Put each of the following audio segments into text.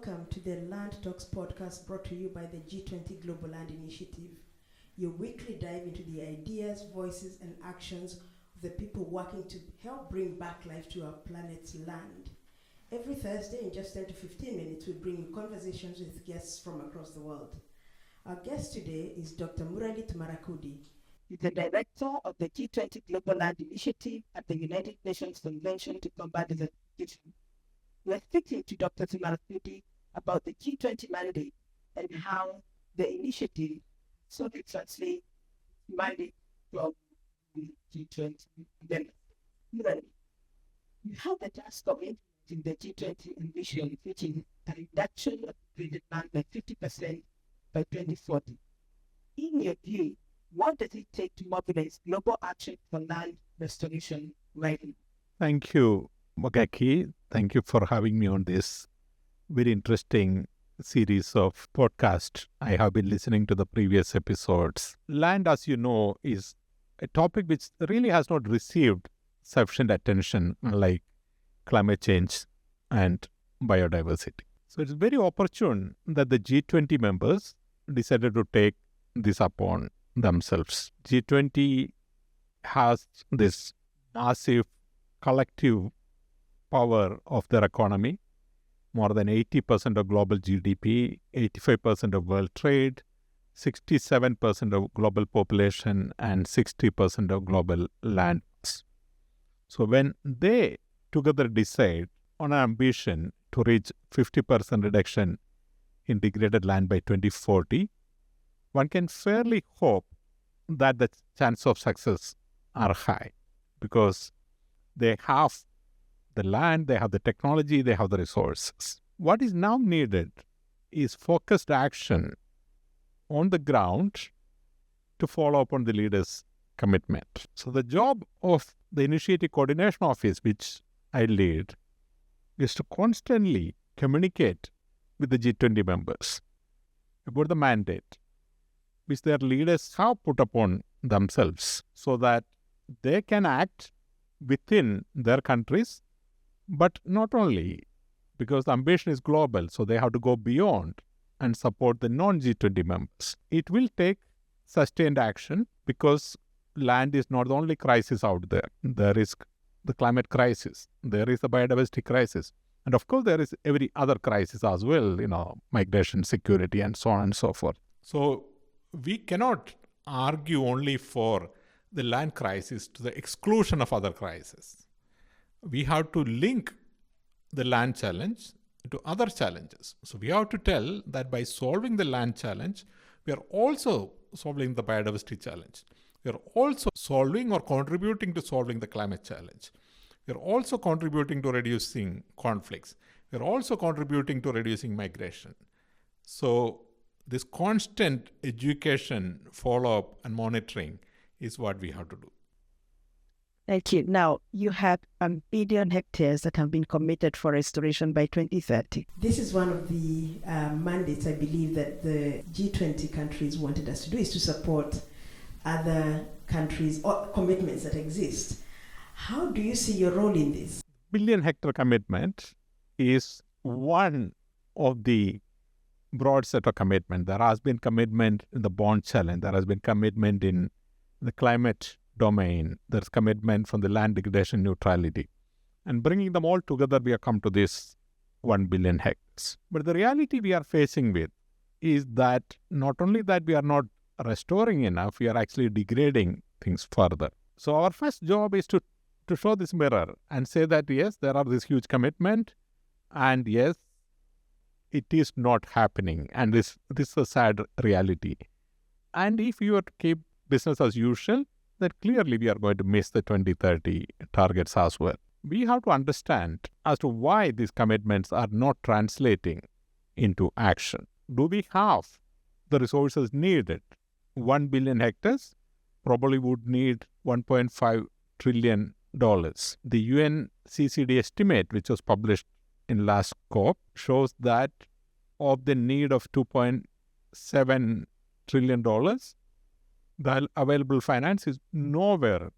Welcome to the Land Talks podcast brought to you by the G20 Global Land Initiative, your weekly dive into the ideas, voices, and actions of the people working to help bring back life to our planet's land. Every Thursday, in just 10 to 15 minutes, we bring you conversations with guests from across the world. Our guest today is Dr. Muralee Thummarukudy. He's the director of the G20 Global Land Initiative at the United Nations Convention to Combat Desertification. We're speaking to Dr. Thummarukudy about the G20 mandate and how the initiative so it translates mandate from the G20 members. You have the task of implementing the G20 ambition, which is a reduction of degraded land by 50% by 2040. In your view, what does it take to mobilize global action for land restoration right now? Thank you, Mogaki. Thank you for having me on this very interesting series of podcasts. I have been listening to the previous episodes. Land, as you know, is a topic which really has not received sufficient attention, like climate change and biodiversity. So it's very opportune that the G20 members decided to take this upon themselves. G20 has this massive collective power of their economy, more than 80% of global GDP, 85% of world trade, 67% of global population, and 60% of global land. So when they together decide on an ambition to reach 50% reduction in degraded land by 2040, one can fairly hope that the chance of success are high because they have the land, they have the technology, they have the resources. What is now needed is focused action on the ground to follow up on the leaders' commitment. So the job of the Initiative Coordination Office, which I lead, is to constantly communicate with the G20 members about the mandate which their leaders have put upon themselves so that they can act within their countries, but not only because the ambition is global, so they have to go beyond and support the non-G20 members. It will take sustained action because land is not the only crisis out there. There is the climate crisis, there is the biodiversity crisis, and of course there is every other crisis as well, migration, security, and so on and so forth. So we cannot argue only for the land crisis to the exclusion of other crises. We have to link the land challenge to other challenges. So we have to tell that by solving the land challenge, we are also solving the biodiversity challenge. We are also solving or contributing to solving the climate challenge. We are also contributing to reducing conflicts. We are also contributing to reducing migration. So this constant education, follow-up, and monitoring is what we have to do. Thank you. Now, you have 1 billion hectares that have been committed for restoration by 2030. This is one of the mandates, I believe, that the G20 countries wanted us to do, is to support other countries or commitments that exist. How do you see your role in this? Billion-hectare commitment is one of the broad set of commitment. There has been commitment in the bond challenge. There has been commitment in the climate domain. There's commitment from the land degradation neutrality. And bringing them all together, we have come to this 1 billion hectares. But the reality we are facing with is that not only that we are not restoring enough, we are actually degrading things further. So our first job is to show this mirror and say that yes, there are this huge commitment, and yes, it is not happening. And this is a sad reality. And if you were to keep business as usual, then clearly we are going to miss the 2030 targets as well. We have to understand as to why these commitments are not translating into action. Do we have the resources needed? 1 billion hectares probably would need $1.5 trillion. The UNCCD estimate, which was published in last COP, shows that of the need of $2.7 trillion, the available finance is nowhere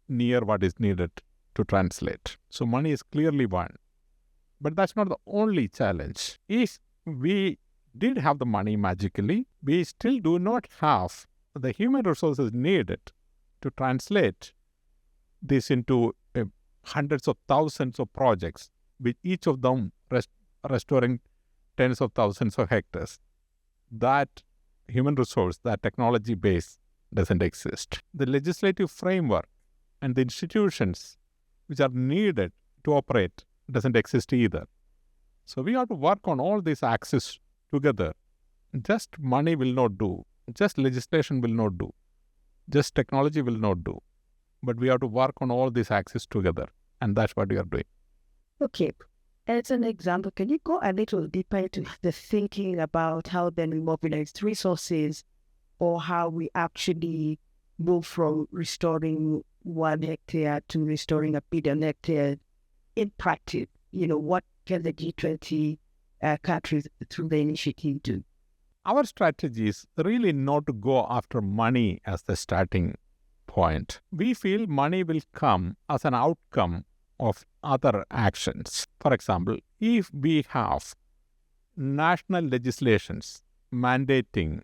near what is needed to translate. So money is clearly one. But that's not the only challenge. If we did have the money magically, we still do not have the human resources needed to translate this into hundreds of thousands of projects, with each of them restoring tens of thousands of hectares. That human resource, that technology base doesn't exist. The legislative framework and the institutions which are needed to operate doesn't exist either. So we have to work on all these axes together. Just money will not do. Just legislation will not do. Just technology will not do. But we have to work on all these axes together. And that's what we are doing. Okay. As an example, can you go a little deeper into the thinking about how then we mobilize resources, or how we actually move from restoring 1 hectare to restoring 1 billion hectares in practice? What can the G20 countries through the initiative do? Our strategy is really not to go after money as the starting point. We feel money will come as an outcome of other actions. For example, if we have national legislations mandating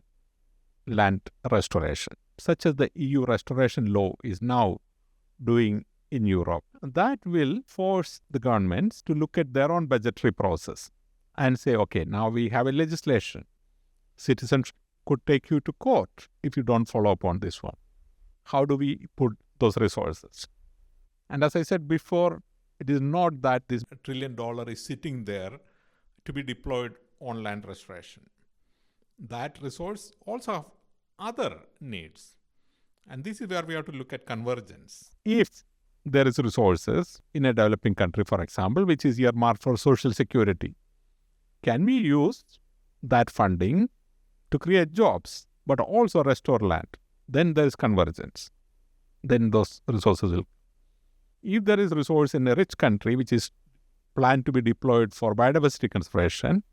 land restoration, such as the EU restoration law is now doing in Europe, that will force the governments to look at their own budgetary process and say, okay, now we have a legislation. Citizens could take you to court if you don't follow up on this one. How do we put those resources? And as I said before, it is not that this $1 trillion is sitting there to be deployed on land restoration. That resource also have other needs. And this is where we have to look at convergence. If there is resources in a developing country, for example, which is earmarked for social security, can we use that funding to create jobs, but also restore land? Then there is convergence. Then those resources will. If there is resource in a rich country which is planned to be deployed for biodiversity conservation,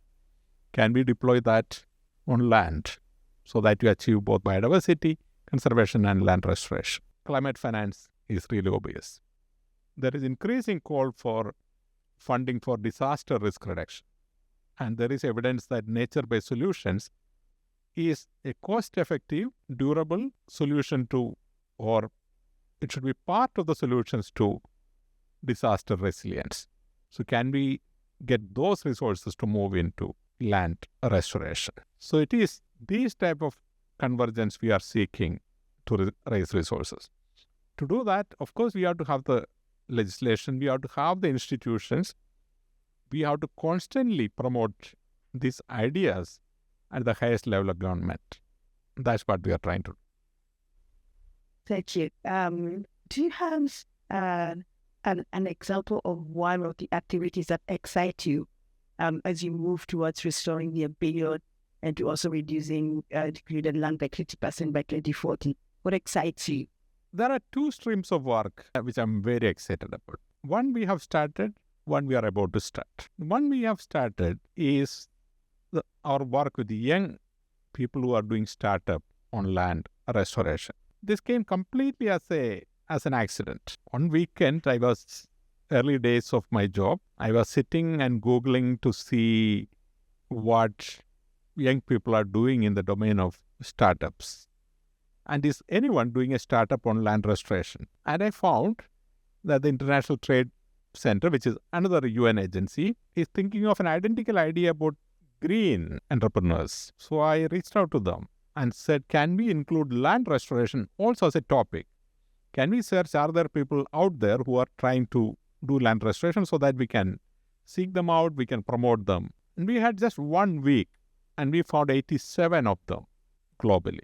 can we deploy that on land so that you achieve both biodiversity conservation and land restoration? Climate finance is really obvious. There is increasing call for funding for disaster risk reduction. And there is evidence that nature-based solutions is a cost-effective, durable solution to, or it should be part of the solutions to, disaster resilience. So can we get those resources to move into land restoration? So it is these type of convergence we are seeking to raise resources. To do that, of course, we have to have the legislation, we have to have the institutions, we have to constantly promote these ideas at the highest level of government. That's what we are trying to do. Thank you. Do you have an example of one of the activities that excite you as you move towards restoring the billion and to also reducing degraded land by 50% by 2040? What excites you? There are two streams of work which I'm very excited about. One we have started, one we are about to start. One we have started is our work with the young people who are doing startup on land restoration. This came completely as an accident. One weekend, early days of my job, I was sitting and Googling to see what young people are doing in the domain of startups. And is anyone doing a startup on land restoration? And I found that the International Trade Center, which is another UN agency, is thinking of an identical idea about green entrepreneurs. So I reached out to them and said, can we include land restoration also as a topic? Can we search, are there people out there who are trying to do land restoration so that we can seek them out, we can promote them? And we had just 1 week and we found 87 of them globally.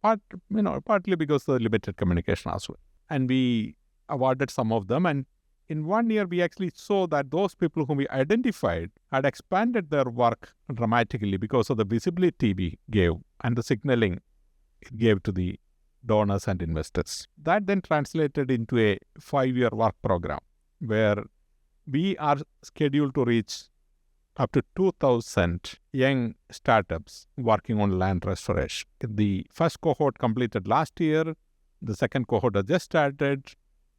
Partly because of the limited communication as well. And we awarded some of them, and in 1 year we actually saw that those people whom we identified had expanded their work dramatically because of the visibility we gave and the signaling it gave to the donors and investors. That then translated into a 5-year work program where we are scheduled to reach up to 2,000 young startups working on land restoration. The first cohort completed last year. The second cohort has just started.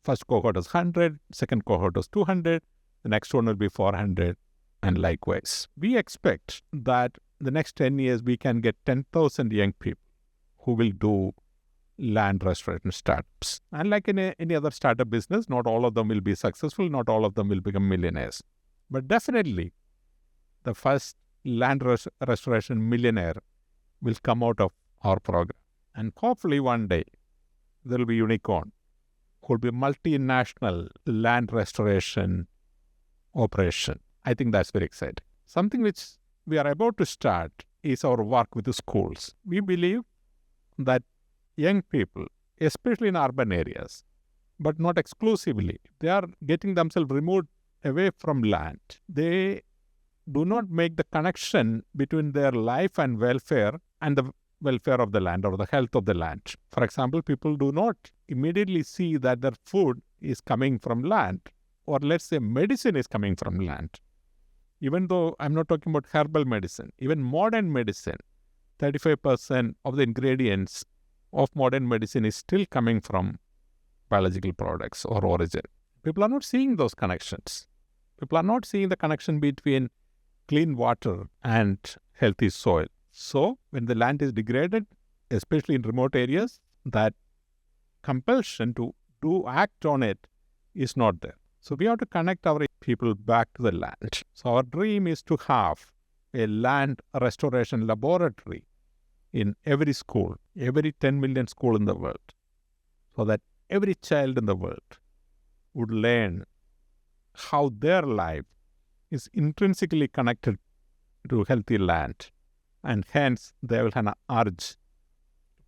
First cohort is 100. Second cohort is 200. The next one will be 400. and likewise. We expect that the next 10 years we can get 10,000 young people who will do land restoration startups. And like in any other startup business, not all of them will be successful, not all of them will become millionaires. But definitely, the first land restoration millionaire will come out of our program. And hopefully one day, there will be unicorn who will be multinational land restoration operation. I think that's very exciting. Something which we are about to start is our work with the schools. We believe that young people, especially in urban areas, but not exclusively, they are getting themselves removed away from land. They do not make the connection between their life and welfare and the welfare of the land or the health of the land. For example, people do not immediately see that their food is coming from land, or let's say medicine is coming from land. Even though I'm not talking about herbal medicine, even modern medicine, 35% of the ingredients of modern medicine is still coming from biological products or origin. People are not seeing those connections. People are not seeing the connection between clean water and healthy soil. So when the land is degraded, especially in remote areas, that compulsion to act on it is not there. So we have to connect our people back to the land. So our dream is to have a land restoration laboratory in every school, every 10 million school in the world, so that every child in the world would learn how their life is intrinsically connected to healthy land, and hence they will have an urge to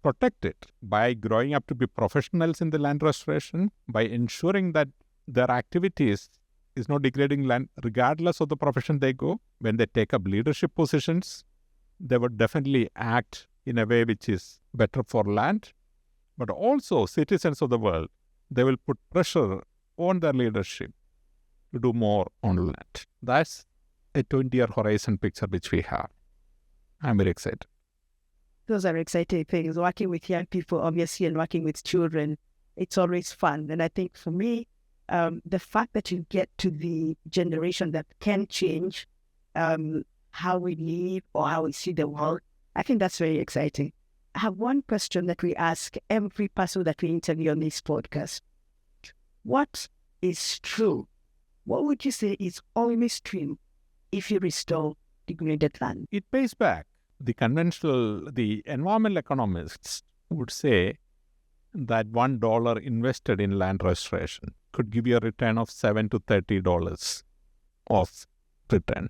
protect it by growing up to be professionals in the land restoration, by ensuring that their activities is not degrading land regardless of the profession they go. When they take up leadership positions, they would definitely act in a way which is better for land, but also citizens of the world, they will put pressure on their leadership to do more on land. That's a 20-year horizon picture which we have. I'm very excited. Those are exciting things. Working with young people, obviously, and working with children, it's always fun. And I think for me, the fact that you get to the generation that can change how we live or how we see the world, I think that's very exciting. I have one question that we ask every person that we interview on this podcast. What is true? What would you say is always true if you restore degraded land? It pays back. The environmental economists would say that $1 invested in land restoration could give you a return of $7 to $30 of return.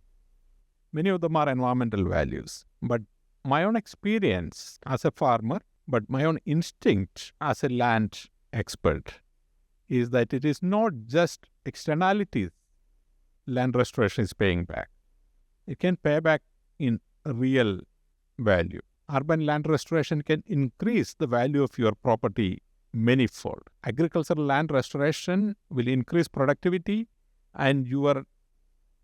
Many of them are environmental values, but my own experience as a farmer, but my own instinct as a land expert is that it is not just externalities land restoration is paying back. It can pay back in real value. Urban land restoration can increase the value of your property manyfold. Agricultural land restoration will increase productivity, and your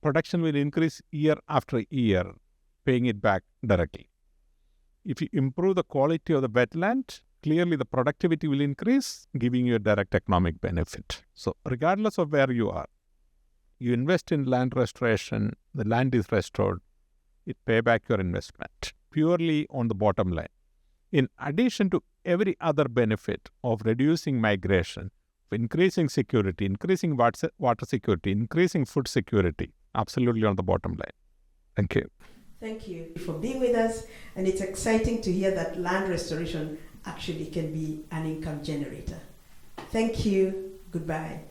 production will increase year after year, paying it back directly. If you improve the quality of the wetland, clearly the productivity will increase, giving you a direct economic benefit. So regardless of where you are, you invest in land restoration, the land is restored, it pay back your investment purely on the bottom line. In addition to every other benefit of reducing migration, of increasing security, increasing water security, increasing food security, absolutely on the bottom line. Thank you. Thank you for being with us, and it's exciting to hear that land restoration actually can be an income generator. Thank you. Goodbye.